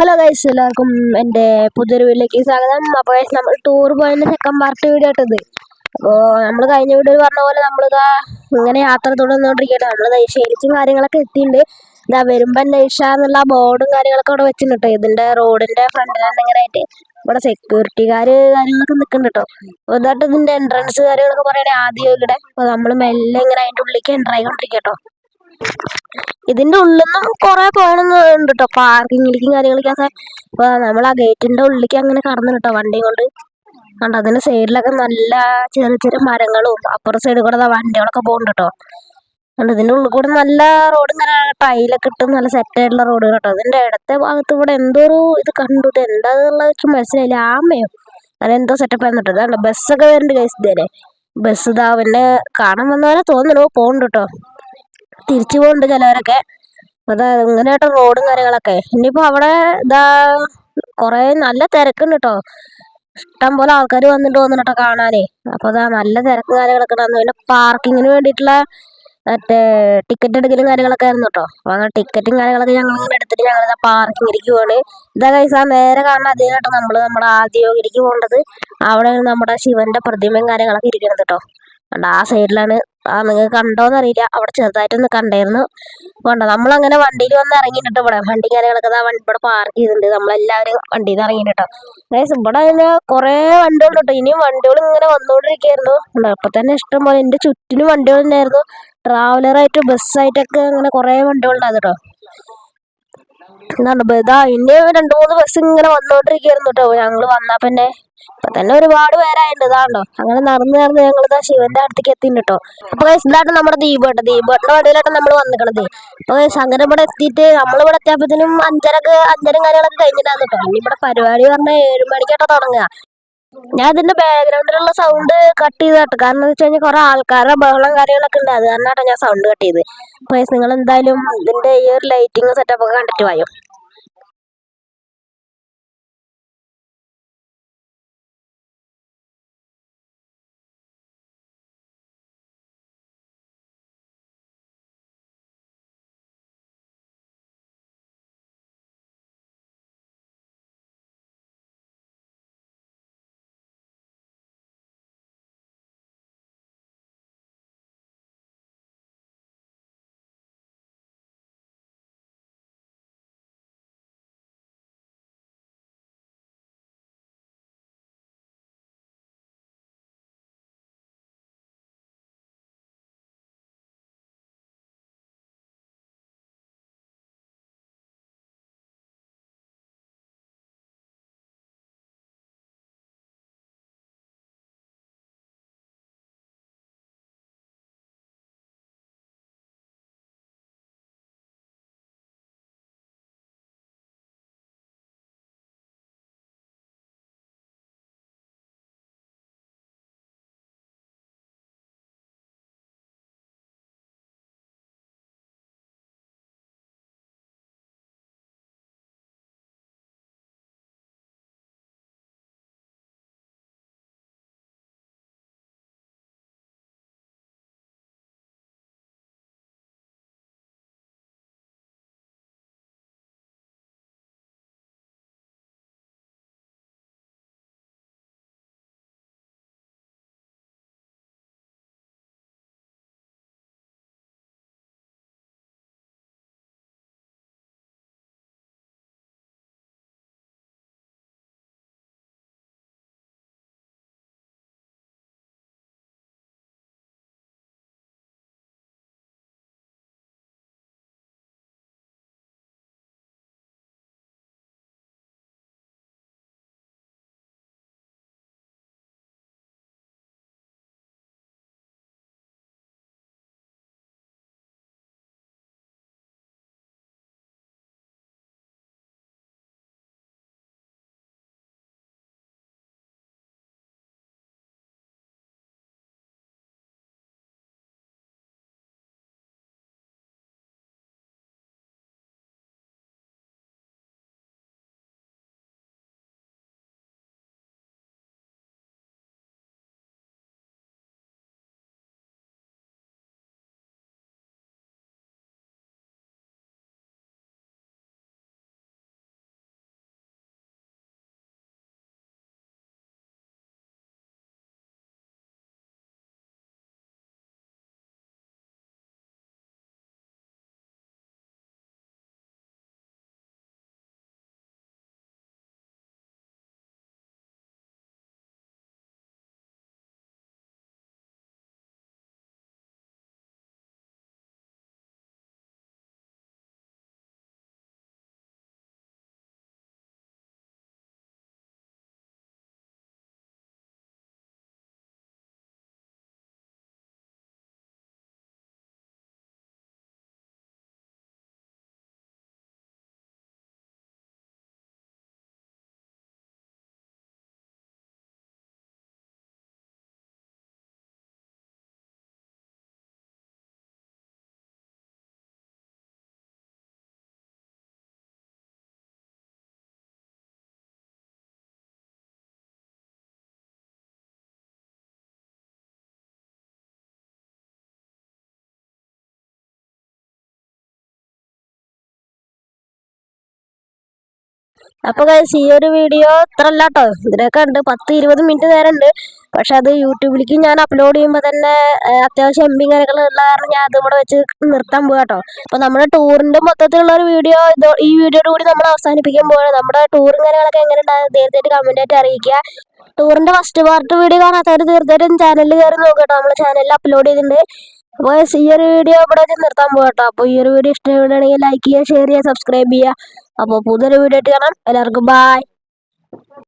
Hello guys, എല്ലാവർക്കും എൻ്റെ പുതിയൊരു വീട്ടിലേക്ക് സ്വാഗതം. അപ്പോൾ ഗൈസ്, നമ്മൾ ടൂർ പോയതിൻ്റെ സെക്കൻഡ് പാർട്ട് വീഡിയോ ഇട്ടത്. അപ്പോൾ നമ്മൾ കഴിഞ്ഞ വീഡിയോ പറഞ്ഞ പോലെ നമ്മളിതാ ഇങ്ങനെ യാത്ര തുടർന്നുകൊണ്ടിരിക്കുകയാണ്. നമ്മൾ ശരിക്കും കാര്യങ്ങളൊക്കെ എത്തിയിട്ടുണ്ട്. ഇതാ വരുമ്പൻ നൈഷ എന്നുള്ള ബോർഡും കാര്യങ്ങളൊക്കെ അവിടെ വെച്ചിട്ടുണ്ട്. ഇതിൻ്റെ റോഡിൻ്റെ ഫ്രണ്ടിലാണ് ഇങ്ങനെ ആയിട്ട് ഇവിടെ സെക്യൂരിറ്റിക്കാർ കാര്യങ്ങളൊക്കെ നിൽക്കുന്നുണ്ട് കേട്ടോ. അപ്പോൾ ഇതായിട്ട് ഇതിൻ്റെ എൻട്രൻസ് കാര്യങ്ങളൊക്കെ പറയുകയാണെങ്കിൽ ആദ്യം ഇവിടെ. അപ്പോൾ നമ്മൾ മെല്ലെ ഇങ്ങനെ അതിൻ്റെ ഉള്ളിലേക്ക് എൻ്റർ ആയിക്കൊണ്ടിരിക്കുക കേട്ടോ. ഇതിന്റെ ഉള്ളിൽ നിന്നും കുറെ പോകണമെന്നുണ്ട് കേട്ടോ, പാർക്കിങ്ങിലേക്കും കാര്യങ്ങളൊക്കെ. അപ്പൊ നമ്മൾ ആ ഗേറ്റിന്റെ ഉള്ളിലേക്ക് അങ്ങനെ കടന്നു കേട്ടോ വണ്ടിയും കൊണ്ട്. കണ്ടോ, അതിന്റെ സൈഡിലൊക്കെ നല്ല ചെറിയ ചെറിയ മരങ്ങളും അപ്പുറം സൈഡിൽ കൂടെ വണ്ടികളൊക്കെ പോകുന്നുണ്ട് കേട്ടോ. കണ്ടോ, ഇതിന്റെ ഉള്ളിൽ കൂടെ നല്ല റോഡ് ഇങ്ങനെ ടൈലൊക്കെ ഇട്ട് നല്ല സെറ്റ് ആയിട്ടുള്ള റോഡ് കേട്ടോ. അതിന്റെ ഇടത്തെ ഭാഗത്ത് ഇവിടെ എന്തോ ഒരു ഇത് കണ്ടു, ഇത് എന്താന്നുള്ള മനസ്സിലായില്ല. ആമയോ അങ്ങനെ എന്തോ സെറ്റപ്പ് ആയിരുന്നു കേട്ടോ. ബസ്സൊക്കെ വരുന്നുണ്ട് ഗൈസ്. ഇതേ ബസ് ഇതാ പിന്നെ കാണാൻ വന്നവരെ തോന്നുന്നു പോകുന്നുണ്ട് കേട്ടോ. തിരിച്ചു പോകുന്നുണ്ട് ചിലവരൊക്കെ. അതാ ഇങ്ങനെയായിട്ട് റോഡും കാര്യങ്ങളൊക്കെ. ഇനിയിപ്പോ അവിടെ ഇതാ കൊറേ നല്ല തിരക്കുണ്ട് കേട്ടോ. ഇഷ്ടം പോലെ ആൾക്കാർ വന്നിട്ട് കേട്ടോ കാണാനേ. അപ്പൊ അതാ നല്ല തിരക്കും കാര്യങ്ങളൊക്കെ ഉണ്ടായിരുന്നു. പിന്നെ പാർക്കിങ്ങിന് വേണ്ടിയിട്ടുള്ള മറ്റേ ടിക്കറ്റ് എടുക്കലും കാര്യങ്ങളൊക്കെ ആയിരുന്നു കേട്ടോ. അപ്പൊ അങ്ങനെ ടിക്കറ്റും കാര്യങ്ങളൊക്കെ ഞങ്ങൾ ഇങ്ങനെ എടുത്തിട്ട് ഞങ്ങൾ പാർക്കിങ്ങിലേക്ക് പോവാണ്. ഇതാ കൈസ നേരെ കാണാൻ അതേ കേട്ടോ, നമ്മുടെ ആദ്യയോഗിലേക്ക് പോകേണ്ടത്. അവിടെ നമ്മുടെ ശിവന്റെ പ്രതിമയും കാര്യങ്ങളൊക്കെ ഇരിക്കുന്നത് കേട്ടോ. ആ സൈഡിലാണ്. നിങ്ങൾക്ക് കണ്ടോന്നറിയില്ല, അവിടെ ചെറുതായിട്ടൊന്ന് കണ്ടായിരുന്നു. വേണ്ട, നമ്മളങ്ങനെ വണ്ടിയിൽ വന്ന് ഇറങ്ങിയിട്ടോ. ഇവിടെ വണ്ടി കാര്യങ്ങളൊക്കെ ഇവിടെ പാർക്ക് ചെയ്തിട്ടുണ്ട്. നമ്മളെല്ലാവരും വണ്ടിയിൽ നിന്ന് ഇറങ്ങിയിട്ടോ. ഗൈസ്, ഇവിടെ അതിന് കുറേ വണ്ടികൾ കേട്ടോ. ഇനിയും വണ്ടികൾ ഇങ്ങനെ വന്നുകൊണ്ടിരിക്കുകയായിരുന്നു. ഇപ്പൊ തന്നെ ഇഷ്ടം പോലെ എൻ്റെ ചുറ്റിനും വണ്ടികൾ തന്നെയായിരുന്നു. ട്രാവലറായിട്ട് ബസ്സായിട്ടൊക്കെ അങ്ങനെ കുറേ വണ്ടികളുണ്ടായിരുന്നു കേട്ടോ. എന്താണ് ഇതാ ഇനി 2-3 ബസ് ഇങ്ങനെ വന്നോണ്ടിരിക്കുകയായിരുന്നു കേട്ടോ. ഞങ്ങൾ വന്നാ പിന്നെ ഇപ്പൊ തന്നെ ഒരുപാട് പേരായിട്ടുണ്ട്. ഇതാണ്ടോ അങ്ങനെ നടന്ന് ഞങ്ങളിതാ ശിവന്റെ അടുത്തേക്ക് എത്തിയിട്ടുണ്ട് കേട്ടോ. അപ്പൊ ഇതായിട്ട് നമ്മുടെ ദീപേട്ടന്റെ വണ്ടിയിലായിട്ട് നമ്മൾ വന്നിക്കണത്. അപ്പൊ അങ്ങനെ ഇവിടെ എത്തിയിട്ട് നമ്മളിവിടെ എത്തിയപ്പോഴത്തേനും 5:30 കാര്യങ്ങളൊക്കെ കഴിഞ്ഞിട്ടായിരുന്നു കേട്ടോ. ഇനി ഇവിടെ പരിപാടി പറഞ്ഞാൽ 7 മണിക്കാട്ടോ തുടങ്ങുക. ഞാൻ ഇതിന്റെ ബാക്ക്ഗ്രൗണ്ടിലുള്ള സൗണ്ട് കട്ട് ചെയ്തട്ടോ. കാരണം എന്ന് വെച്ച് കഴിഞ്ഞാൽ കുറെ ആൾക്കാരുടെ ബഹളം കാര്യങ്ങളൊക്കെ ഉണ്ട്. അത് കാരണമാട്ടോ ഞാൻ സൗണ്ട് കട്ട് ചെയ്ത്. അപ്പൊ നിങ്ങൾ എന്തായാലും ഇതിന്റെ ഈ ഒരു ലൈറ്റിംഗ് സെറ്റപ്പ് ഒക്കെ കണ്ടിട്ട് വായോ. അപ്പോൾ ഗൈസ് ഈ ഒരു വീഡിയോ ഇത്ര അല്ല കേട്ടോ, ഇതിനൊക്കെ ഉണ്ട് 10-20 മിനിറ്റ് നേരം ഉണ്ട്. പക്ഷെ അത് യൂട്യൂബിലേക്ക് ഞാൻ അപ്ലോഡ് ചെയ്യുമ്പോൾ തന്നെ അത്യാവശ്യം എംബി കാര്യങ്ങളുള്ള കാരണം ഞാൻ അത് ഇവിടെ വെച്ച് നിർത്താൻ പോകാം കേട്ടോ. അപ്പോൾ നമ്മുടെ ടൂറിൻ്റെ മൊത്തത്തിലുള്ള ഒരു വീഡിയോ ഈ വീഡിയോയുടെ കൂടി നമ്മൾ അവസാനിപ്പിക്കാൻ പോവുകയാണ്. നമ്മുടെ ടൂറും കാര്യങ്ങളൊക്കെ എങ്ങനെ ഉണ്ടാകും തീർച്ചയായിട്ടും കമൻ്റ് ആയിട്ട് അറിയിക്കുക. ടൂറിൻ്റെ ഫസ്റ്റ് പാർട്ട് വീഡിയോ കാണാത്തവർ തീർച്ചയായിട്ടും ചാനലിൽ കയറി നോക്കട്ടോ, നമ്മുടെ ചാനലിൽ അപ്ലോഡ് ചെയ്തിട്ടുണ്ട്. അപ്പോൾ ഈ ഒരു വീഡിയോ ഇവിടെ വെച്ച് നിർത്താൻ പോകട്ടോ. അപ്പോൾ ഈ ഒരു വീഡിയോ ഇഷ്ടപ്പെടുകയാണെങ്കിൽ ലൈക്ക് ചെയ്യുക, ഷെയർ ചെയ്യുക, സബ്സ്ക്രൈബ് ചെയ്യുക. അപ്പോൾ പുതിയൊരു വീഡിയോ ആയിട്ട് കാണാം. എല്ലാവർക്കും ബൈ.